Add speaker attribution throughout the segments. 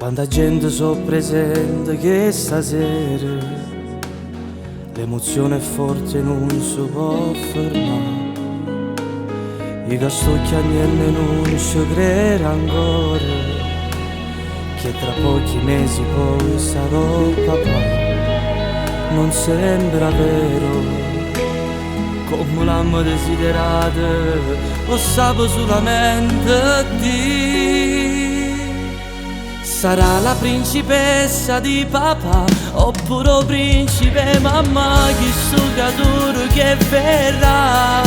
Speaker 1: Quanta gente so presente che stasera l'emozione è forte e non si può fermare. Io che sto chiagnendo e non ci credo ancora che tra pochi mesi poi sarò papà. Non sembra vero come l'hanno desiderato, lo sapevo solamente di. Sarà la principessa di papà oppure il principe mamma, chi su creatura che verrà.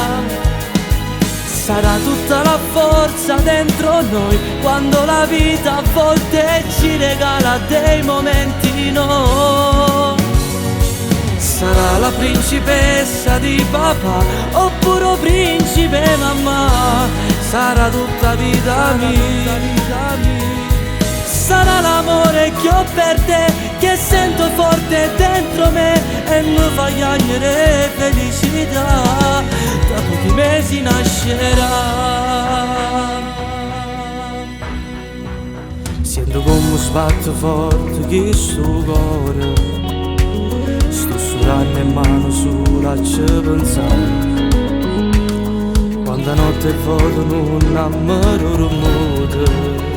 Speaker 1: Sarà tutta la forza dentro noi quando la vita a volte ci regala dei momenti no. Sarà la principessa di papà oppure il principe mamma, sarà tutta vita mia. Sarà l'amore che ho per te, che sento forte dentro me e mi fa piangere felicità. Tra pochi mesi nascerà. Sento come sbatte forte che sto cuore, sto sudando in mano sola a ci pensare. Quanta notte foto non ammiro rumore,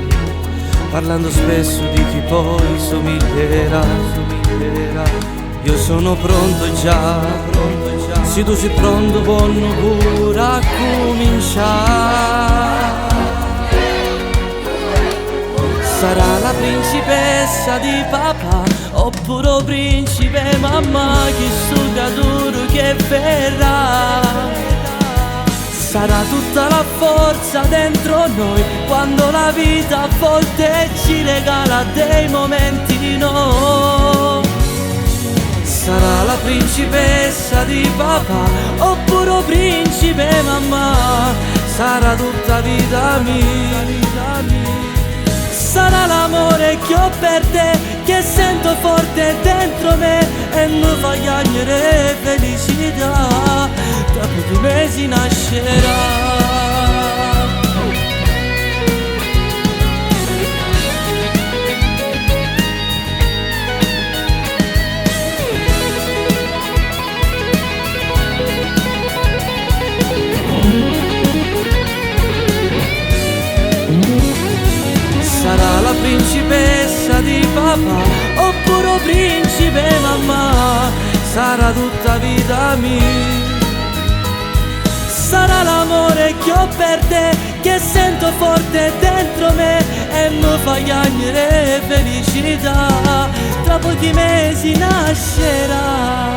Speaker 1: parlando spesso di chi poi somiglierà. Io sono pronto già, se tu sei pronto buono pure a cominciare. Sarà la principessa di papà oppure il principe mamma, chi su creatura che verrà. Sarà tutta la forza dentro noi quando la vita a volte ci regala dei momenti no. Sarà la principessa di papà oppure il principe mamma, sarà tutta vita mia. Sarà l'amore che ho per te, che sento forte dentro me e mi fa piangere felicità. Tra pochi mesi nascerà. Sarà la principessa di papà oppure il principe mamma, sarà tutta vita mia. Sarà l'amore che ho per te, che sento forte dentro me e mi fa piangere felicità. Tra pochi mesi nascerà.